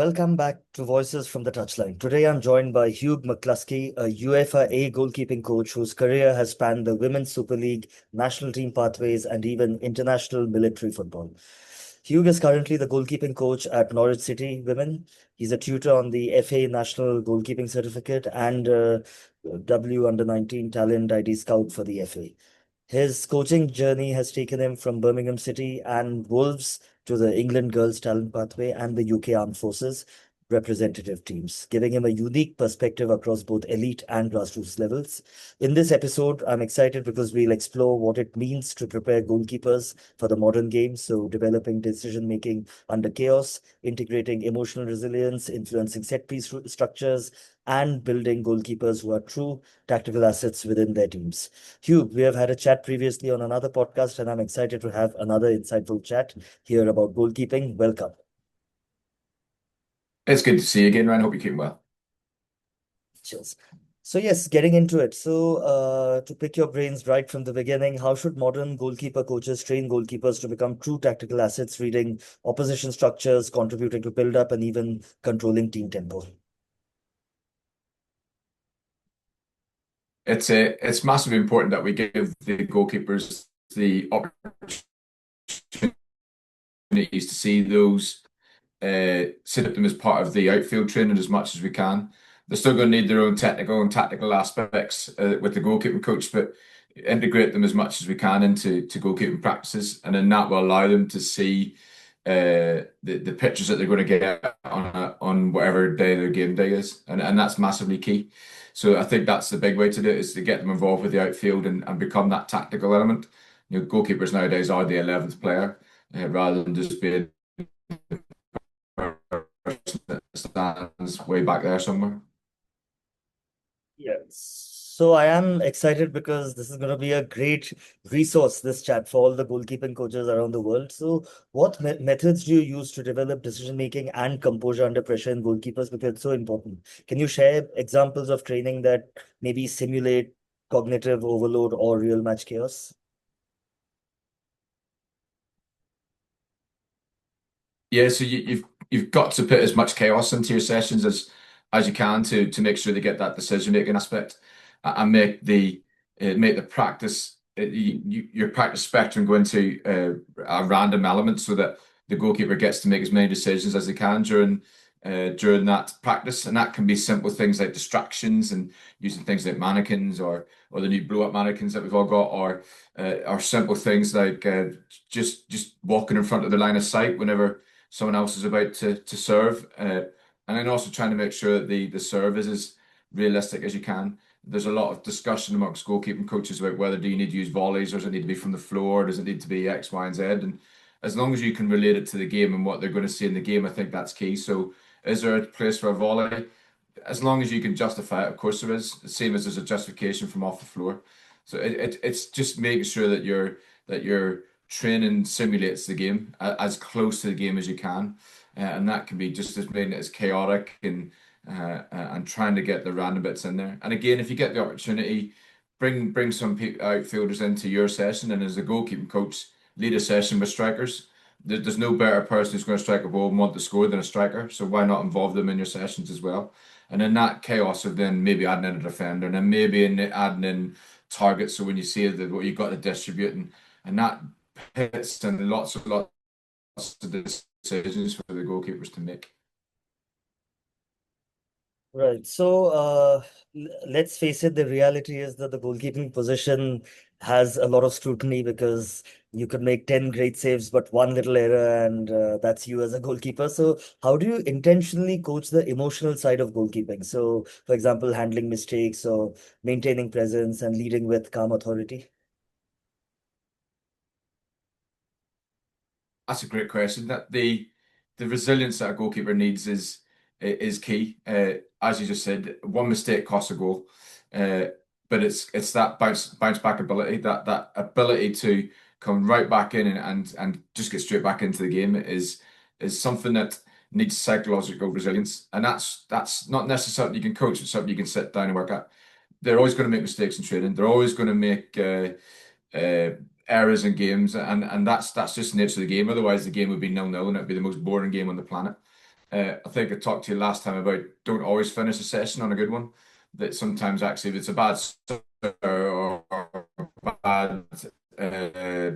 Welcome back to Voices from the Touchline. Today I'm joined by Hugh McCluskie, a UEFA A goalkeeping coach whose career has spanned the Women's Super League, national team pathways, and even international military football. Hugh is currently the goalkeeping coach at Norwich City Women. He's a tutor on the FA National Goalkeeping Certificate and W Under 19 Talent ID Scout for the FA. His coaching journey has taken him from Birmingham City and Wolves to the England Girls Talent Pathway and the UK Armed Forces representative teams, giving him a unique perspective across both elite and grassroots levels. In this episode, I'm excited because we'll explore what it means to prepare goalkeepers for the modern game. So, developing decision making under chaos, integrating emotional resilience, influencing set piece structures, and building goalkeepers who are true tactical assets within their teams. Hugh, we have had a chat previously on another podcast, and I'm excited to have another insightful chat here about goalkeeping. Welcome. It's good to see you again, Ryan. Hope you're keeping well. Cheers. So, yes, getting into it. So, to pick your brains right from the beginning, how should modern goalkeeper coaches train goalkeepers to become true tactical assets, reading opposition structures, contributing to build up, and even controlling team tempo? It's massively important that we give the goalkeepers the opportunities to see those, set up them as part of the outfield training as much as we can. They're still going to need their own technical and tactical aspects with the goalkeeping coach, but integrate them as much as we can into goalkeeping practices, and then that will allow them to see the pictures that they're going to get on whatever day their game day is, and that's massively key. So I think that's the big way to do it, is to get them involved with the outfield and become that tactical element. Goalkeepers nowadays are the 11th player, rather than just being a person that stands way back there somewhere. Yes. So I am excited because this is going to be a great resource, this chat, for all the goalkeeping coaches around the world. So, what methods do you use to develop decision making and composure under pressure in goalkeepers? Because it's so important. Can you share examples of training that maybe simulate cognitive overload or real match chaos? Yeah, so you've got to put as much chaos into your sessions as you can to make sure they get that decision making aspect, and make the practice, your practice spectrum go into a random element, so that the goalkeeper gets to make as many decisions as they can during that practice. And that can be simple things like distractions and using things like mannequins, or the new blow up mannequins that we've all got, or simple things like just walking in front of the line of sight whenever someone else is about to serve, and then also trying to make sure that the serve is as realistic as you can. There's a lot of discussion amongst goalkeeping coaches about whether do you need to use volleys, or does it need to be from the floor, does it need to be X, Y, and Z. And as long as you can relate it to the game and what they're going to see in the game, I think that's key. So is there a place for a volley? As long as you can justify it, of course there is. The same as there's a justification from off the floor. So it's just making sure that your training simulates the game, as close to the game as you can, and that can be just as making it as chaotic, and trying to get the random bits in there. And again, if you get the opportunity, bring some outfielders into your session, and as a goalkeeping coach, lead a session with strikers. There's no better person who's going to strike a ball and want to score than a striker. So why not involve them in your sessions as well? And then that chaos of then maybe adding in a defender, and then maybe adding in targets. So when you see what you've got to distribute, and that hits and lots of decisions for the goalkeepers to make. Right. So, let's face it, the reality is that the goalkeeping position has a lot of scrutiny because you could make 10 great saves, but one little error, and that's you as a goalkeeper. So, how do you intentionally coach the emotional side of goalkeeping? So, for example, handling mistakes or maintaining presence and leading with calm authority? That's a great question. That the resilience that a goalkeeper needs is key. As you just said, one mistake costs a goal, uh, but it's that bounce back ability, that ability to come right back in and just get straight back into the game is something that needs psychological resilience, and that's not necessarily you can coach. It's something you can sit down and work at. They're always going to make mistakes in training. They're always going to make uh, errors in games, and that's just the nature of the game. Otherwise, the game would be 0-0, and it'd be the most boring game on the planet. I think I talked to you last time about don't always finish a session on a good one. That sometimes actually if it's a bad or bad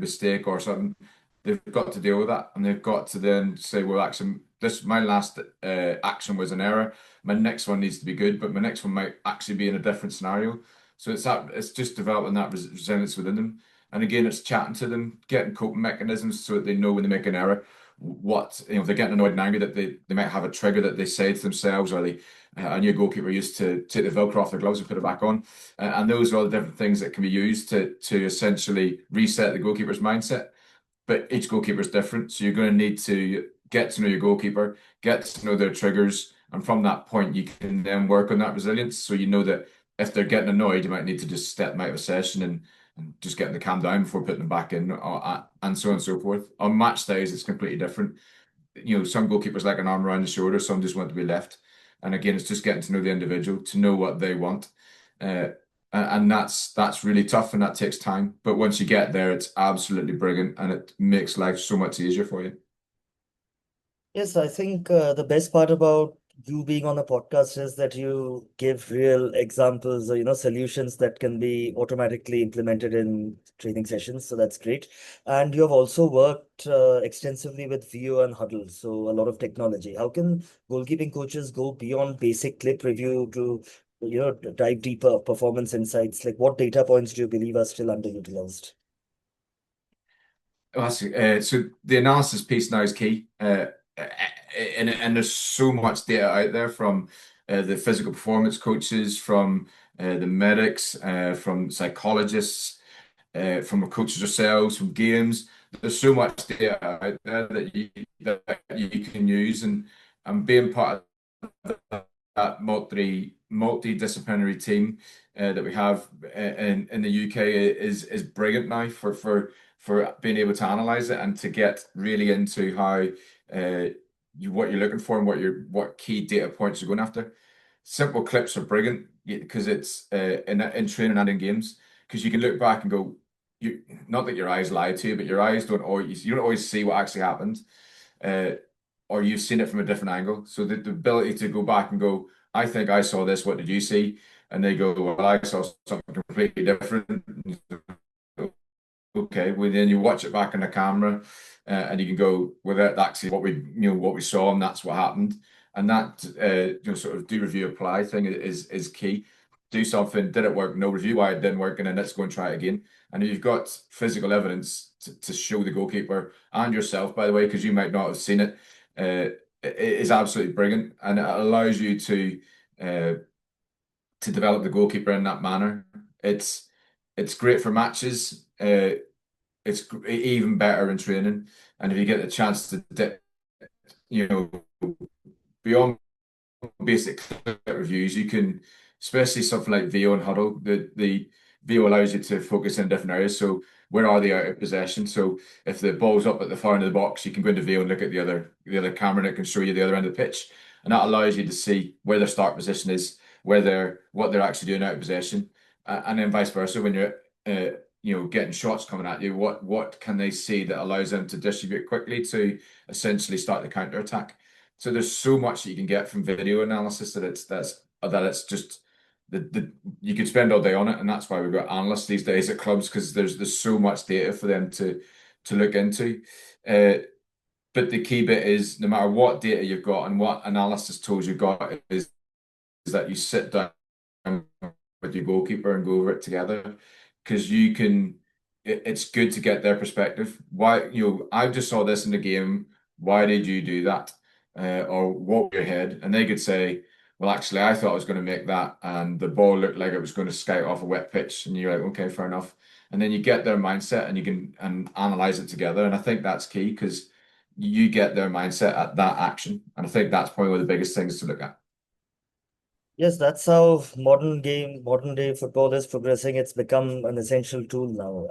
mistake or something, they've got to deal with that, and they've got to then say, well, actually, this my last action was an error. My next one needs to be good, but my next one might actually be in a different scenario. So it's just developing that resilience within them. And again, it's chatting to them, getting coping mechanisms so that they know when they make an error, what, if they're getting annoyed and angry, that they might have a trigger that they say to themselves, or they a new goalkeeper used to take the Velcro off their gloves and put it back on. And those are all the different things that can be used to essentially reset the goalkeeper's mindset. But each goalkeeper is different, so you're going to need to get to know your goalkeeper, get to know their triggers, and from that point, you can then work on that resilience. So you know that if they're getting annoyed, you might need to just step them out of a session and just get them to calm down before putting them back in, and so on and so forth. On match days, it's completely different. Some goalkeepers like an arm around the shoulder, some just want to be left. And again, it's just getting to know the individual, to know what they want. Uh, and that's really tough and that takes time. But once you get there, it's absolutely brilliant and it makes life so much easier for you. Yes, I think the best part about you being on a podcast is that you give real examples or solutions that can be automatically implemented in training sessions. So that's great. And you have also worked extensively with VO and Hudl, so a lot of technology. How can goalkeeping coaches go beyond basic clip review to dive deeper performance insights? Like what data points do you believe are still underutilized? So the analysis piece now is key. And there's so much data out there from the physical performance coaches, from the medics, from psychologists, from the coaches yourselves, from games. There's so much data out there that you can use, and being part of that multidisciplinary team that we have in the UK is brilliant now for being able to analyze it and to get really into how what you're looking for and what key data points you're going after. Simple clips are brilliant because it's in training and in games, because you can look back and go, you not that your eyes lie to you, but your eyes you don't always see what actually happened. Uh, or you've seen it from a different angle. So the ability to go back and go, I think I saw this, what did you see? And they go, well, I saw something completely different. Okay, well then you watch it back on the camera, and you can go, well, that's actually what we saw, and that's what happened. And that sort of do review apply thing is key. Do something, did it work? No, review why it didn't work, and then let's go and try it again. And if you've got physical evidence to show the goalkeeper and yourself, by the way, because you might not have seen it, it is absolutely brilliant, and it allows you uh, to develop the goalkeeper in that manner. It's great for matches. It's even better in training. And if you get the chance to dip, you know, beyond basic clip reviews, you can, especially something like VO and Hudl. The VO allows you to focus in different areas. So where are they out of possession? So if the ball's up at the far end of the box, you can go into VO and look at the other camera, and it can show you the other end of the pitch. And that allows you to see where their start position is, what they're actually doing out of possession, and then vice versa. When you're getting shots coming at you, what can they see that allows them to distribute quickly to essentially start the counter attack? So there's so much that you can get from video analysis that it's just you could spend all day on it, and that's why we've got analysts these days at clubs, because there's so much data for them to look into. Uh, but the key bit is, no matter what data you've got and what analysis tools you've got, is that you sit down with your goalkeeper and go over it together, because it's good to get their perspective. Why, I just saw this in the game. Why did you do that? Or what were your head? And they could say, well, actually, I thought I was going to make that, and the ball looked like it was going to skate off a wet pitch. And you're like, okay, fair enough. And then you get their mindset and you can analyze it together. And I think that's key, because you get their mindset at that action. And I think that's probably one of the biggest things to look at. Yes, that's how modern day football is progressing. It's become an essential tool now.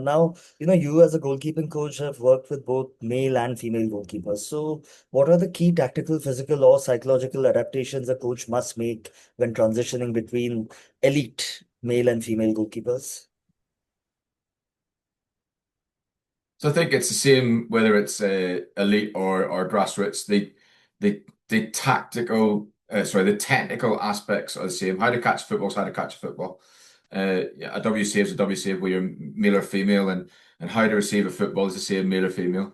Now, you as a goalkeeping coach have worked with both male and female goalkeepers. So, what are the key tactical, physical, or psychological adaptations a coach must make when transitioning between elite male and female goalkeepers? So I think it's the same whether it's elite or grassroots. the tactical, the technical aspects are the same. How to catch a football is how to catch a football. Yeah, a WC is a WC where you're male or female, and how to receive a football is the same, male or female.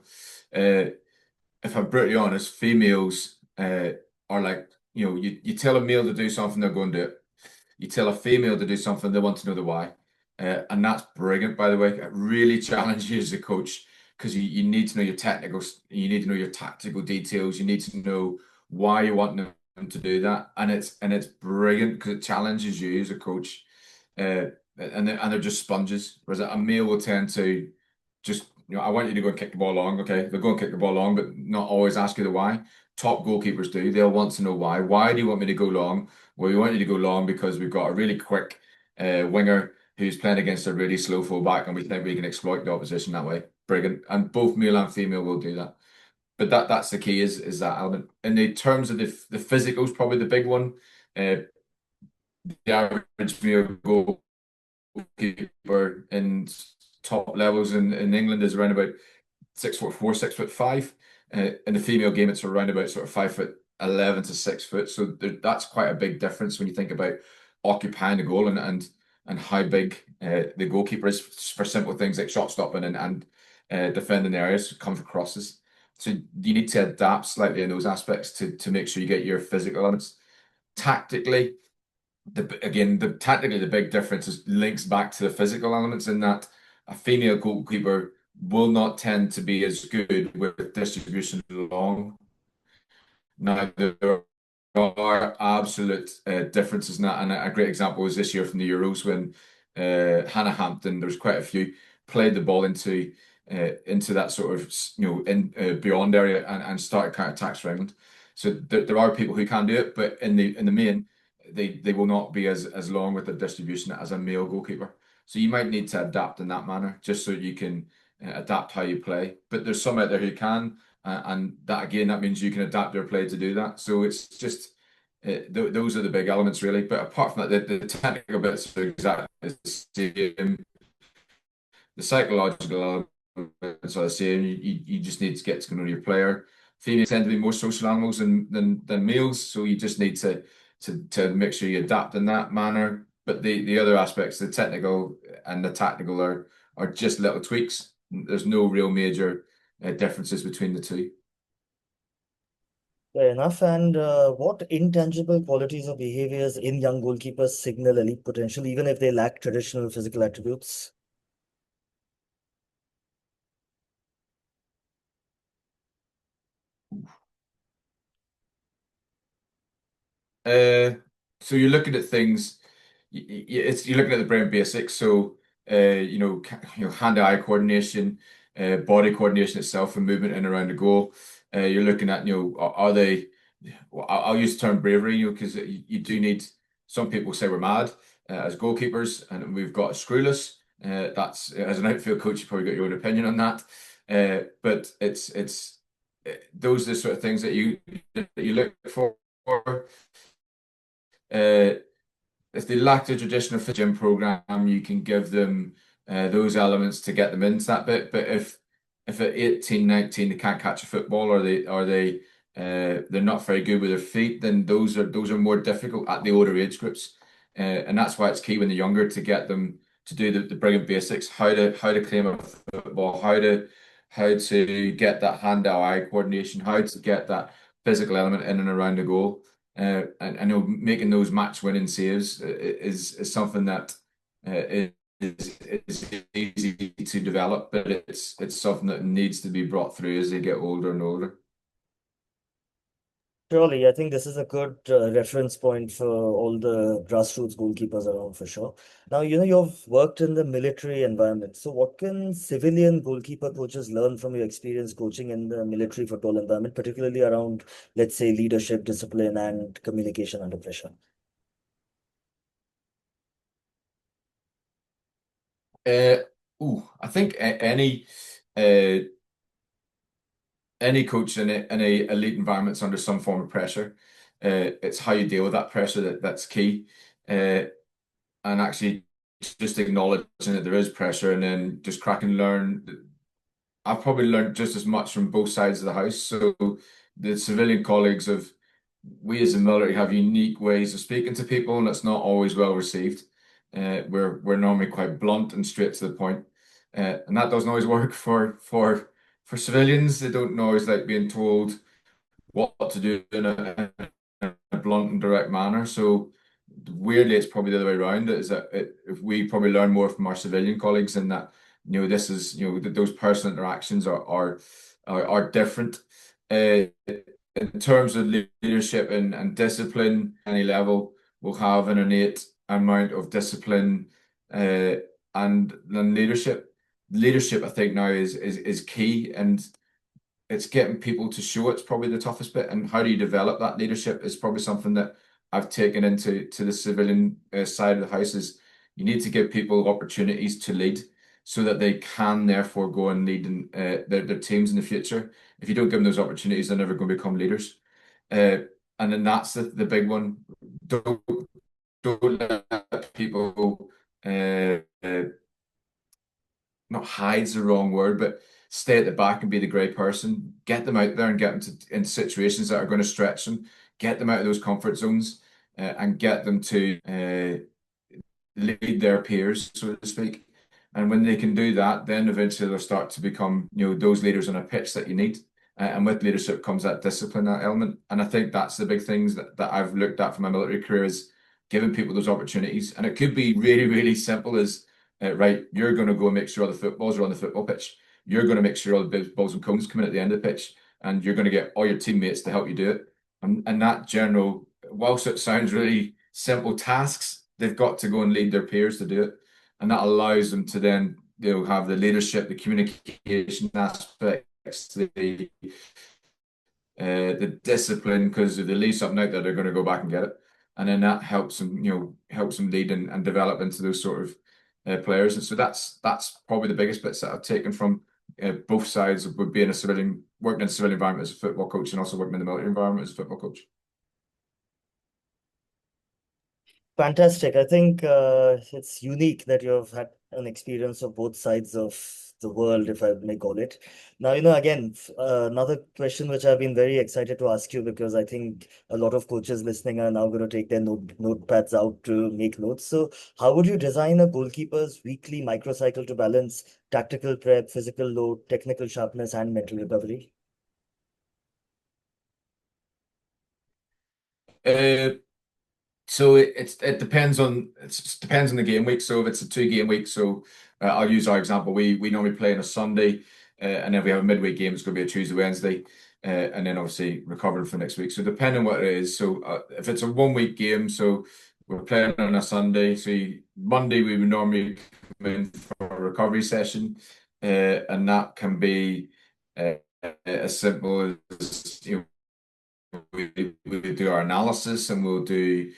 Uh, if I'm brutally honest, females are like, you tell a male to do something, they're going to do it. You tell a female to do something, they want to know the why. And that's brilliant, by the way. It really challenges you as a coach because you need to know your technicals, you need to know your tactical details, you need to know why you want them to do that. And it's brilliant because it challenges you as a coach. And they're just sponges. Whereas a male will tend to just, I want you to go and kick the ball long. Okay, they'll go and kick the ball long, but not always ask you the why. Top goalkeepers do. They'll want to know why. Why do you want me to go long? Well, we want you to go long because we've got a really quick winger who's playing against a really slow fullback, and we think we can exploit the opposition that way. Brilliant. And both male and female will do that. But that's the key is that element. In the terms of the physicals, probably the big one. The average male goalkeeper in top levels in England is around about 6'4", 6'5". In the female game, it's around about sort of 5'11" to 6 foot. So that's quite a big difference when you think about occupying the goal and how big the goalkeeper is for simple things like shot stopping and defending areas, come for crosses. So you need to adapt slightly in those aspects to make sure you get your physical elements. Tactically, the big difference is links back to the physical elements in that a female goalkeeper will not tend to be as good with distribution long. Now, there are absolute differences in that, and a great example was this year from the Euros when Hannah Hampton, there's quite a few, played the ball into that sort of in beyond area and started counter attacks for England. So there are people who can do it, but in the main, they will not be as long with the distribution as a male goalkeeper. So you might need to adapt in that manner just so you can adapt how you play. But there's some out there who can, and that again, that means you can adapt your play to do that. So it's just those are the big elements really. But apart from that, the technical bits are exactly the same. The psychological elements are the same. You just need to get to know your player. Females tend to be more social animals than males, so you just need to make sure you adapt in that manner. But the other aspects, the technical and the tactical, are just little tweaks. There's no real major differences between the two. Fair enough. And what intangible qualities or behaviors in young goalkeepers signal elite potential, even if they lack traditional physical attributes? Uh, so you're looking at things. You're looking at the brain basics. So hand-eye coordination, body coordination itself, and movement in and around the goal. You're looking at are they? Well, I'll use the term bravery, because you do need. Some people say we're mad as goalkeepers, and we've got screwless. That's as an outfield coach, you probably got your own opinion on that. But it's those are the sort of things that you look for. Uh, if they lack the traditional gym program, you can give them those elements to get them into that bit. But if at 18, 19 they can't catch a football, or they're not very good with their feet, then those are more difficult at the older age groups. And that's why it's key when they're younger to get them to do the brilliant basics, how to claim a football, how to get that hand-eye coordination, how to get that physical element in and around the goal. And I know making those match-winning saves is something that is easy to develop, but it's something that needs to be brought through as they get older and older. Surely, I think this is a good reference point for all the grassroots goalkeepers around for sure. Now, you've worked in the military environment. So what can civilian goalkeeper coaches learn from your experience coaching in the military football environment, particularly around, let's say, leadership, discipline, and communication under pressure? Uh, I think uh, any coach in a elite environment's under some form of pressure. It's how you deal with that pressure that's key. Uh, and actually just acknowledging that there is pressure and then just crack and learn. I've probably learned just as much from both sides of the house. So the civilian colleagues of we as the military have unique ways of speaking to people, and it's not always well received. We're normally quite blunt and straight to the point, and that doesn't always work for civilians. They don't always like being told what to do in a blunt and direct manner. So weirdly, it's probably the other way around. Is that if we probably learn more from our civilian colleagues, and that this is those personal interactions are different. In terms of leadership and discipline, any level will have an innate amount of discipline and then leadership. Leadership, I think now is key, and it's getting people to show it's probably the toughest bit. And how do you develop that leadership is probably something that I've taken into the civilian side of the house. Is you need to give people opportunities to lead so that they can therefore go and lead in, their teams in the future. If you don't give them those opportunities, they're never going to become leaders. And then that's the big one. Don't, don't let people not hide's the wrong word, but stay at the back and be the great person. Get them out there and get them into situations that are going to stretch them. Get them out of those comfort zones and get them to lead their peers, so to speak. And when they can do that, then eventually they'll start to become, those leaders on a pitch that you need. And with leadership comes that discipline, that element. And I think that's the big things that I've looked at from my military career is giving people those opportunities. And it could be really, really simple as, right, you're going to go and make sure all the footballs are on the football pitch. You're going to make sure all the balls and cones come in at the end of the pitch. And you're going to get all your teammates to help you do it. And that general, whilst it sounds really simple tasks, they've got to go and lead their peers to do it. And that allows them to then have the leadership, the communication aspects, the discipline, because if they leave something out there, they're going to go back and get it. And then that helps them, helps them lead and develop into those sort of players. And so that's probably the biggest bits that I've taken from both sides of being a civilian, working in a civilian environment as a football coach and also working in the military environment as a football coach. Fantastic. I think it's unique that you've had an experience of both sides of the world, if I may call it. Now, again, another question which I've been very excited to ask you because I think a lot of coaches listening are now going to take their notepads out to make notes. So, how would you design a goalkeeper's weekly microcycle to balance tactical prep, physical load, technical sharpness, and mental recovery? Uh, So it depends on the game week. So if it's a 2 game week, so I'll use our example. We normally play on a Sunday, and then we have a midweek game. It's going to be a Tuesday, Wednesday, and then obviously recovering for next week. So depending on what it is. So if it's a 1 week game, so we're playing on a Sunday. So Monday we would normally come in for a recovery session, and that can be as simple as we do our analysis and we'll do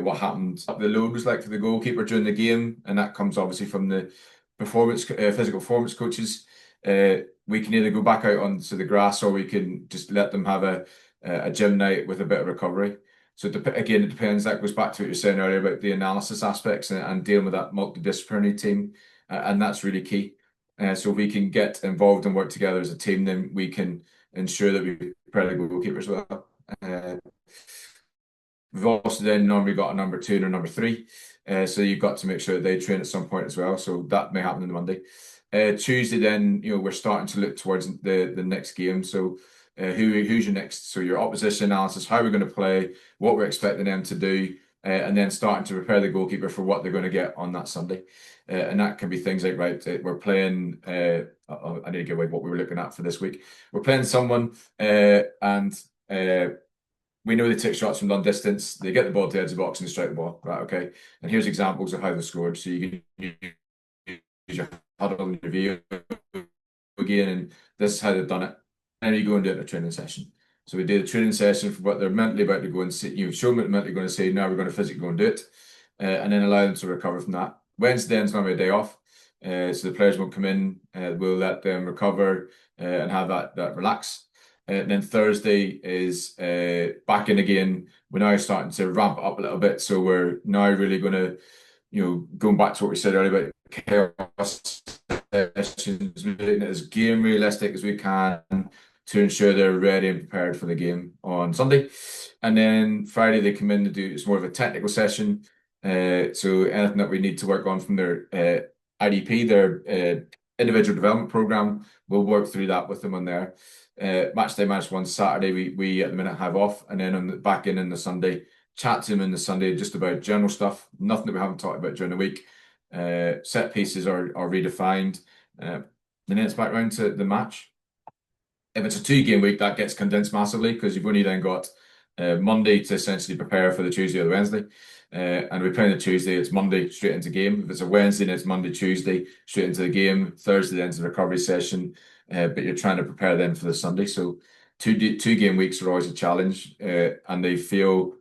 what happened, what the load was like for the goalkeeper during the game, and that comes obviously from the physical performance coaches. We can either go back out onto the grass or we can just let them have a gym night with a bit of recovery. So again, it depends. That goes back to what you were saying earlier about the analysis aspects and dealing with that multidisciplinary team, and that's really key. So if we can get involved and work together as a team, then we can ensure that we prepare the goalkeepers well. We've also then normally got a number 2 and a number 3. So you've got to make sure that they train at some point as well. So that may happen on the Monday. Tuesday, then we're starting to look towards the next game. So who's your next? So your opposition analysis, how we're going to play, what we're expecting them to do, and then starting to prepare the goalkeeper for what they're going to get on that Sunday. And that can be things like, right, we're playing. I need to give away what we were looking at for this week. We're playing someone, and we know they take shots from long distance. They get the ball to the edge of the box and they strike the ball. Right, okay. And here's examples of how they scored. So you can use your Hudl and your video again, and this is how they've done it. And then you go and do it in a training session. So we do the training session for what they're mentally about to go and see. You show them what they're mentally going to say. Now we're going to physically go and do it, and then allow them to recover from that. Wednesday is normally a day off, so the players won't come in. We'll let them recover and have that relax. And then Thursday is back in again. We're now starting to ramp up a little bit, so we're now really going to, going back to what we said earlier about chaos sessions, making it as game realistic as we can, to ensure they're ready and prepared for the game on Sunday. And then Friday they come in to do it's more of a technical session. So anything that we need to work on from their IDP, their individual development program, we'll work through that with them on there. Match day, match one Saturday, we at the minute have off, and then on the back in the Sunday, chat to them in the Sunday just about general stuff, nothing that we haven't talked about during the week. Set pieces are redefined, and then it's back round to the match. If it's a 2 game week, that gets condensed massively because you've only then got Monday to essentially prepare for the Tuesday or the Wednesday. And we play on the Tuesday, it's Monday straight into game. If it's a Wednesday, then it's Monday, Tuesday straight into the game. Thursday, then it's the recovery session. But you're trying to prepare then for the Sunday. So 2 game weeks are always a challenge, and they feel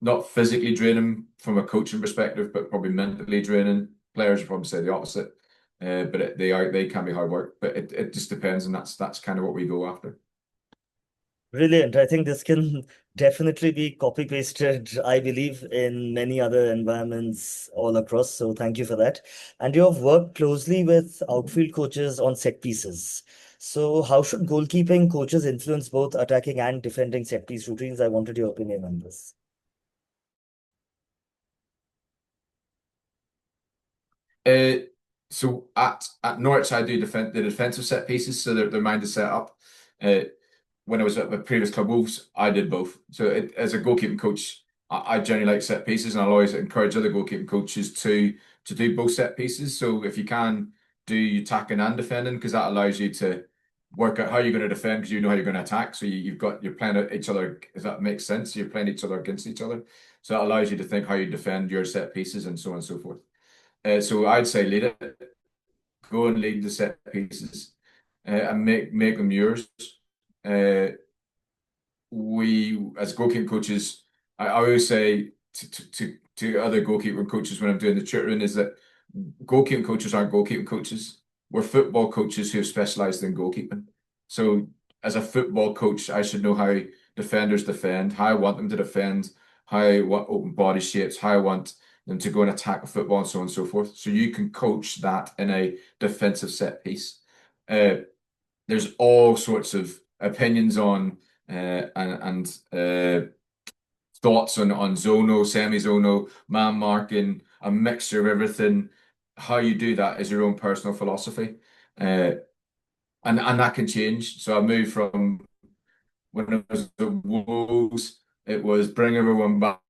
not physically draining from a coaching perspective, but probably mentally draining. Players would probably say the opposite. But they can be hard work. But it just depends, and that's kind of what we go after. Brilliant. I think this can definitely be copy pasted, I believe, in many other environments all across. So thank you for that. And you have worked closely with outfield coaches on set pieces. So how should goalkeeping coaches influence both attacking and defending set piece routines? I wanted your opinion on this. Uh, so at Norwich, I do the defensive set pieces, so their mind is set up. Uh, when I was at my previous club, Wolves, I did both. So as a goalkeeping coach, I generally like set pieces, and I'll always encourage other goalkeeping coaches to do both set pieces. So if you can do attacking and defending, because that allows you to work out how you're going to defend, because you know how you're going to attack. So you're playing at each other. If that makes sense, you're playing each other against each other. So that allows you to think how you defend your set pieces and so on and so forth. So I'd say lead it, go and lead the set pieces, and make them yours. Uh, we as goalkeeping coaches, I always say to other goalkeeping coaches when I'm doing the tutoring is that goalkeeping coaches aren't goalkeeping coaches. We're football coaches who have specialized in goalkeeping. So as a football coach, I should know how defenders defend, how I want them to defend, how I want open body shapes, how I want them to go and attack a football, and so on and so forth. So you can coach that in a defensive set piece. Uh, there's all sorts of opinions on and thoughts on zonal, semi-zonal, man marking, a mixture of everything. How you do that is your own personal philosophy, uh, and that can change. So I moved from when I was at Wolves, it was bring everyone back.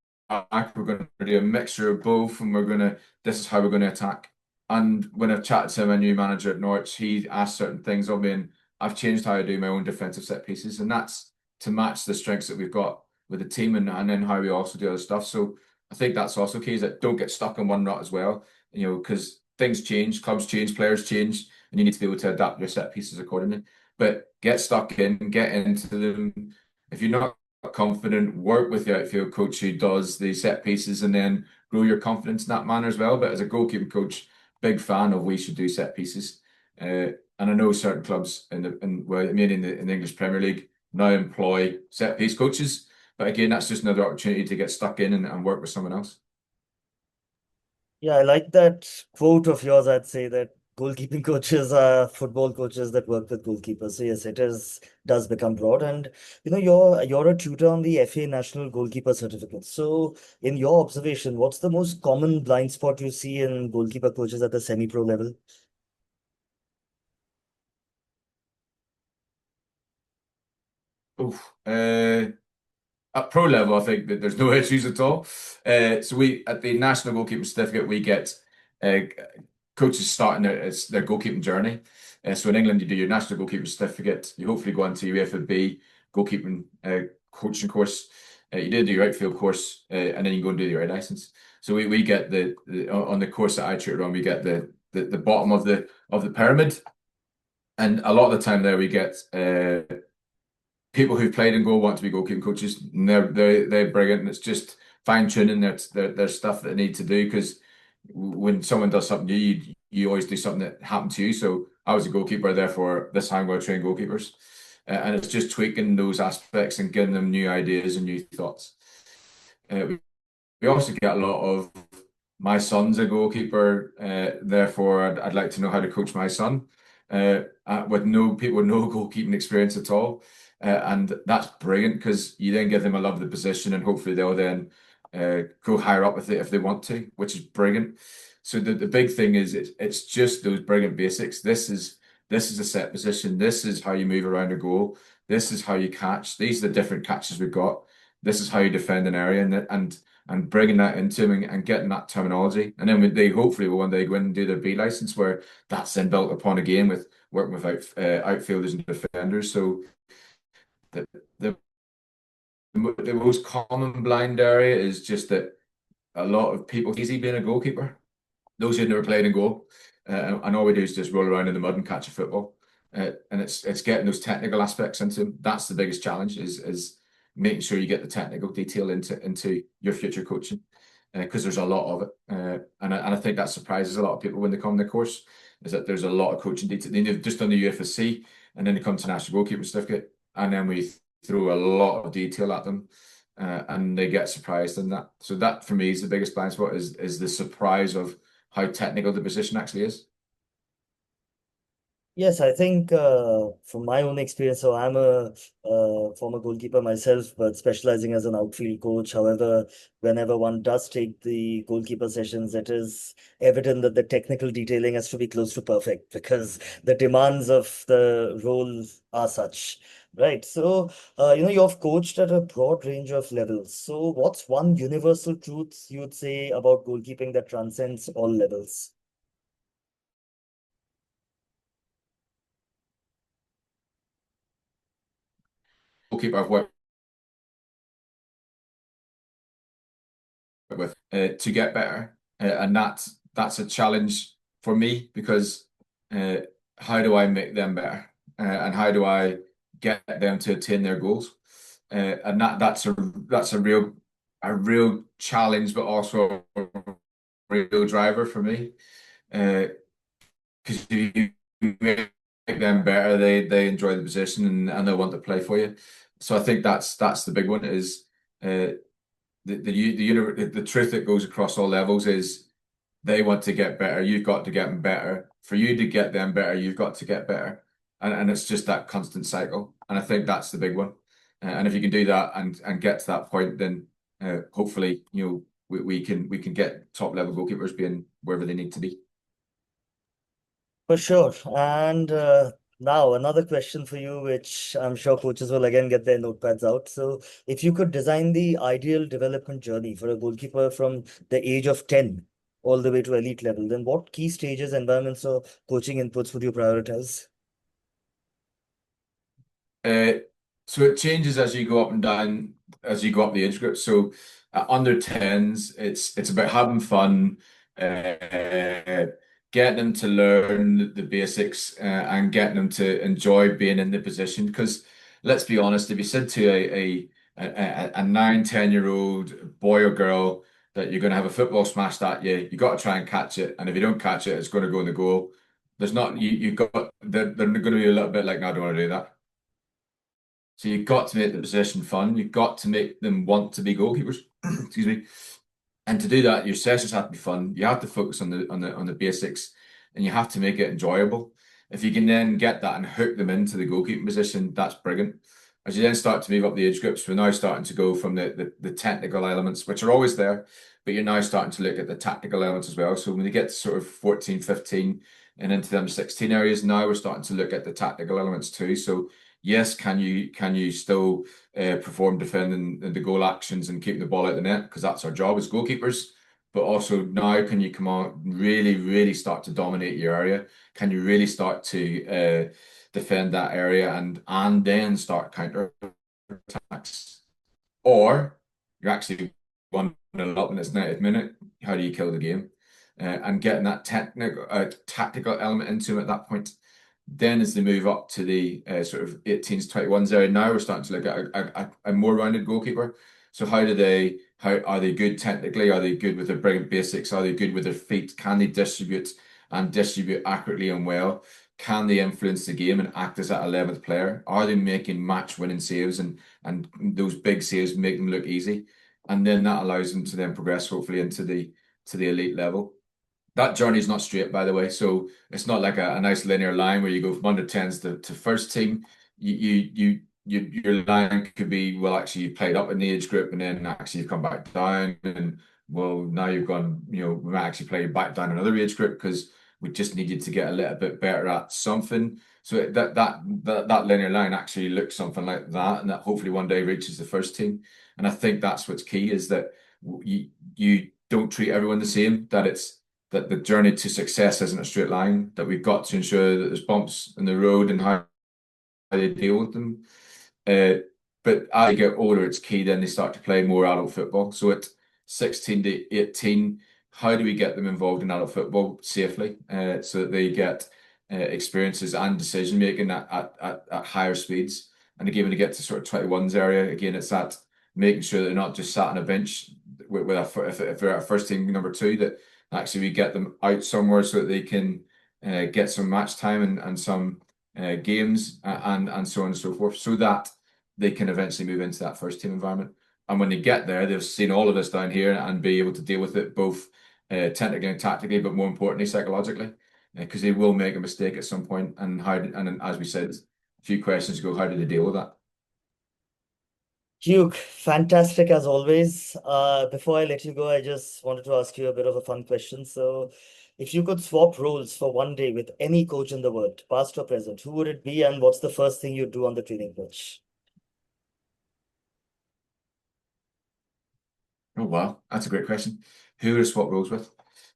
We're going to do a mixture of both, and this is how we're going to attack. And when I've chatted to my new manager at Norwich, he asked certain things of me, and I've changed how I do my own defensive set pieces, and that's to match the strengths that we've got with the team, and then how we also do other stuff. So I think that's also key is that don't get stuck in one rut as well, because things change, clubs change, players change, and you need to be able to adapt your set pieces accordingly. But get stuck in, get into them. If you're not confident, work with the outfield coach who does the set pieces and then grow your confidence in that manner as well. But as a goalkeeping coach, big fan of we should do set pieces. And I know certain clubs well, I mean in the English Premier League now employ set piece coaches. But again, that's just another opportunity to get stuck in and work with someone else. Yeah, I like that quote of yours. I'd say that goalkeeping coaches are football coaches that work with goalkeepers. So yes, does become broad. And you're a tutor on the FA National Goalkeeper Certificate. So in your observation, what's the most common blind spot you see in goalkeeper coaches at the semi-pro level? Oof. At pro level, I think that there's no issues at all. So we at the National Goalkeeping Certificate, we get uh, coaches starting their goalkeeping journey. So in England, you do your National Goalkeeping Certificate. You hopefully go on to your FFB goalkeeping coaching course. You did do your outfield course, and then you go and do your license. So we get on the course that I tutor on, we get the bottom of the pyramid, and a lot of the time there we get people who've played in goal want to be goalkeeping coaches. And they're brilliant, and it's just fine tuning their stuff that they need to do. Because when someone does something new, you always do something that happened to you. So I was a goalkeeper, therefore this time I'm going to train goalkeepers, and it's just tweaking those aspects and giving them new ideas and new thoughts. We also get a lot of my son's a goalkeeper, therefore I'd like to know how to coach my son. with no people with no goalkeeping experience at all. And that's brilliant because you then give them a love of the position and hopefully they'll then go higher up if they want to, which is brilliant. So the big thing is it's just those brilliant basics. This is a set position. This is how you move around a goal. This is how you catch. These are the different catches we've got. This is how you defend an area and bringing that into them and getting that terminology. And then they hopefully will one day go in and do their B license where that's then built upon again with working with outfielders and defenders. So the, the the most common blind area is just that a lot of people easy being a goalkeeper. Those who've never played in goal, and all we do is just roll around in the mud and catch a football. And it's getting those technical aspects into them. That's the biggest challenge is making sure you get the technical detail into your future coaching, because there's a lot of it. And I think that surprises a lot of people when they come to the course, is that there's a lot of coaching detail. They've just done the UFSC and then they come to National Goalkeeping Certificate, and then we throw a lot of detail at them, and they get surprised in that. So that for me is the biggest blind spot is the surprise of how technical the position actually is. Yes, I think from my own experience, so I'm a former goalkeeper myself, but specializing as an outfield coach. However, whenever one does take the goalkeeper sessions, it is evident that the technical detailing has to be close to perfect because the demands of the role are such. Right. So, you've coached at a broad range of levels. So, what's one universal truth you'd say about goalkeeping that transcends all levels? Goalkeeper I've worked with to get better, and that's a challenge for me because uh, how do I make them better, and how do I get them to attain their goals, and that's a real challenge, but also a real driver for me, because you make them better, they enjoy the position and they want to play for you. So I think that's the big one is. The truth that goes across all levels is they want to get better. You've got to get them better. For you to get them better, you've got to get better, and it's just that constant cycle. And I think that's the big one. And if you can do that and get to that point, then hopefully we can get top level goalkeepers being wherever they need to be. For sure. And now another question for you, which I'm sure coaches will again get their notepads out. So, if you could design the ideal development journey for a goalkeeper from the age of 10 all the way to elite level, then what key stages, environments, or coaching inputs would you prioritize? Uh, so it changes as you go up and down, as you go up the age group. So under 10s, it's about having fun, uh, getting them to learn the basics, and getting them to enjoy being in the position. Because let's be honest, if you said to a 9, 10-year-old boy or girl that you're going to have a football smashed at you, you got to try and catch it, and if you don't catch it, it's going to go in the goal. There's not you got they're going to be a little bit like, no, I don't want to do that. So you've got to make the position fun. You've got to make them want to be goalkeepers. Excuse me. And to do that, your sessions have to be fun. You have to focus on the basics, and you have to make it enjoyable. If you can then get that and hook them into the goalkeeping position, that's brilliant. As you then start to move up the age groups, we're now starting to go from the technical elements, which are always there, but you're now starting to look at the tactical elements as well. So when you get to sort of 14, 15 and into them 16 areas, now we're starting to look at the tactical elements too. So yes, can you still perform defending the goal actions and keeping the ball out the net, because that's our job as goalkeepers. But also now, can you come on, really, really start to dominate your area? Can you really start to defend that area and then start counter attacks? Or you're actually 1-0 up in its 90th minute. How do you kill the game? And getting that technical tactical element into them at that point. Then as they move up to the sort of 18s, 21s area, now we're starting to look at a more rounded goalkeeper. So how are they good technically? Are they good with their brilliant basics? Are they good with their feet? Can they distribute accurately and well? Can they influence the game and act as that 11th player? Are they making match winning saves and those big saves make them look easy? And then that allows them to then progress hopefully into the elite level. that journey is not straight, by the way. So it's not like a nice linear line where you go from under 10s to first team. Your line could be, well, actually you played up in the age group and then actually you've come back down, and well, now you've gone, we might actually play you back down another age group because we just need you to get a little bit better at something. So that linear line actually looks something like that, and that hopefully one day reaches the first team. And I think that's what's key, is that you don't treat everyone the same, that the journey to success isn't a straight line, that we've got to ensure that there's bumps in the road and how they deal with them. Uh, but as they get older, it's key then they start to play more adult football. So at 16 to 18, how do we get them involved in adult football safely, so that they get experiences and decision making at higher speeds? And again, when they get to sort of 21's area, again, it's that making sure they're not just sat on a bench with if they're at first team number two, that actually we get them out somewhere so that they can get some match time and some games, and so on and so forth, so that they can eventually move into that first team environment. And when they get there, they've seen all of us down here and be able to deal with it both technically and tactically, but more importantly, psychologically, because they will make a mistake at some point. And as we said a few questions ago, how do they deal with that? Hugh, fantastic as always. Before I let you go, I just wanted to ask you a bit of a fun question. So, if you could swap roles for one day with any coach in the world, past or present, who would it be, and what's the first thing you'd do on the training pitch? Oh wow, that's a great question. Who would I swap roles with?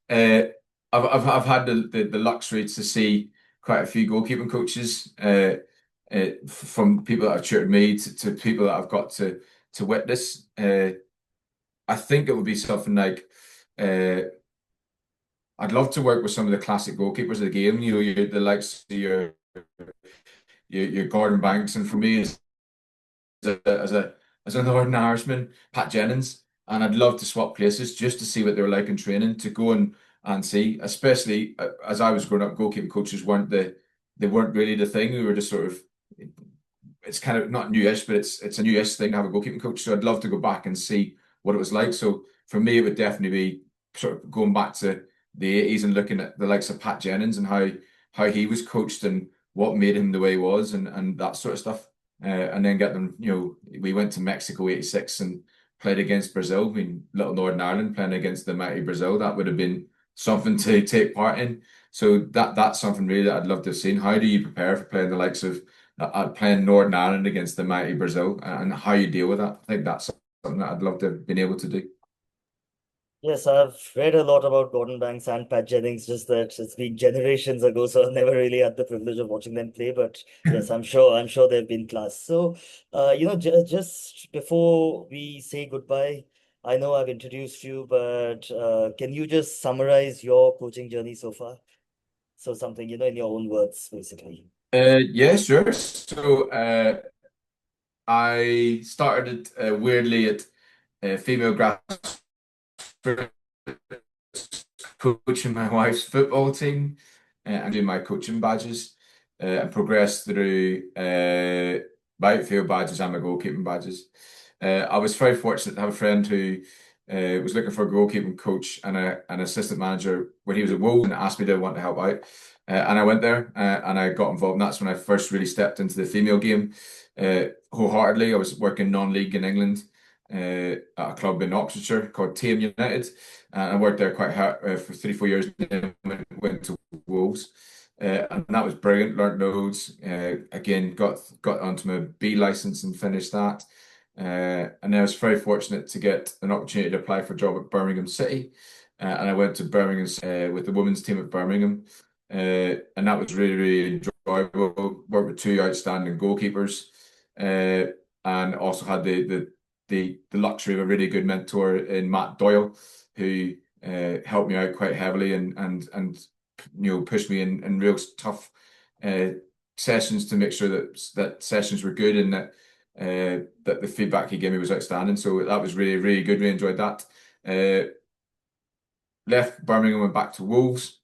Uh, I've had the luxury to see quite a few goalkeeping coaches, from people that have tutored me to people that I've got to witness. I think it would be something like, uh, I'd love to work with some of the classic goalkeepers of the game. The likes of your Gordon Banks, and for me, as a as a Northern Irishman, Pat Jennings, and I'd love to swap places just to see what they were like in training, to go and see. Especially as I was growing up, goalkeeping coaches they weren't really the thing. We were just sort of, it's kind of not newish, but it's a newish thing to have a goalkeeping coach. So I'd love to go back and see what it was like. So for me, it would definitely be sort of going back to the 80s and looking at the likes of Pat Jennings and how he was coached and what made him the way he was, and that sort of stuff. And then get them, we went to Mexico 86 and played against Brazil. I mean, little Northern Ireland playing against the mighty Brazil, that would have been something to take part in. So that's something really that I'd love to have seen. How do you prepare for playing the likes of playing Northern Ireland against the mighty Brazil, and how you deal with that? I think that's something that I'd love to have been able to do. Yes, I've read a lot about Gordon Banks and Pat Jennings, just that it's been generations ago, so I never really had the privilege of watching them play. But yes, I'm sure they've been class. So, just before we say goodbye, I know I've introduced you, but can you just summarize your coaching journey so far? So something, in your own words, basically. Yeah, sure. So I started weirdly at female grassroots, coaching my wife's football team, and doing my coaching badges, and progressed through my outfield badges and my goalkeeping badges. I was very fortunate to have a friend who was looking for a goalkeeping coach and an assistant manager when he was at Wolves, and asked me to want to help out. And I went there, and I got involved. And that's when I first really stepped into the female game wholeheartedly. I was working non-league in England, at a club in Oxfordshire called Tame United. I worked there quite hard for 3 4 years, and then went to Wolves. And that was brilliant. Learned loads. Again, got onto my B license and finished that. And then I was very fortunate to get an opportunity to apply for a job at Birmingham City. And I went to Birmingham with the women's team at Birmingham. And that was really, really enjoyable. Worked with two outstanding goalkeepers. And also had the luxury of a really good mentor in Matt Doyle, who helped me out quite heavily, and pushed me in real tough uh, sessions to make sure that sessions were good, and that the feedback he gave me was outstanding. So that was really, really good. Really enjoyed that. Left Birmingham, went back to Wolves,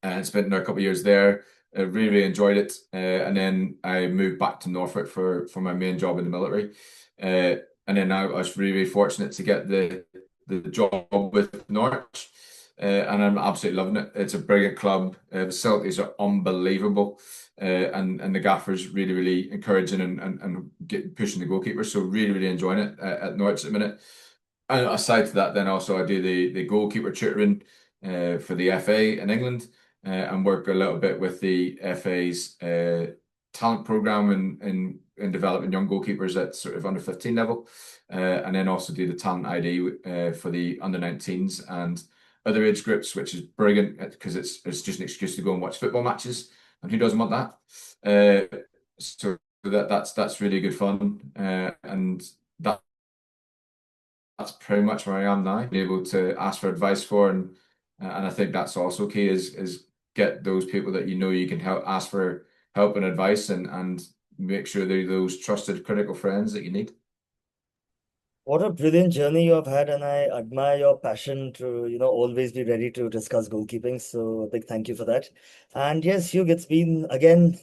and spent a couple of years there. Really, really enjoyed it. And then I moved back to Norfolk for my main job in the military. And then I was really, really fortunate to get the job with Norwich. and I'm absolutely loving it. It's a brilliant club. The facilities are unbelievable, and the gaffer's really, really encouraging and pushing the goalkeepers. So really, really enjoying it at Norwich at the minute. And aside to that, then also I do the goalkeeper tutoring for the FA in England, and work a little bit with the FA's talent program in developing young goalkeepers at sort of under 15 level, and then also do the talent ID for the under 19s and other age groups, which is brilliant because it's just an excuse to go and watch football matches, and who doesn't want that? So that's really good fun, and that's pretty much where I am now. Be able to ask for advice for, and I think that's also key is get those people that you know you can help ask for help and advice, and make sure they're those trusted critical friends that you need. What a brilliant journey you have had, and I admire your passion to, always be ready to discuss goalkeeping. So a big thank you for that. And yes, Hugh, it's been again,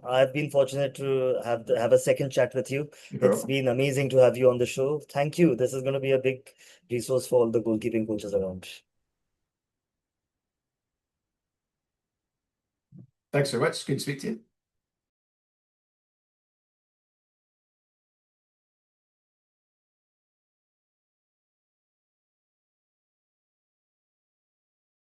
I've been fortunate to have a second chat with you. It's been amazing to have you on the show. Thank you. This is going to be a big resource for all the goalkeeping coaches around. Thanks so much. Good to speak to you.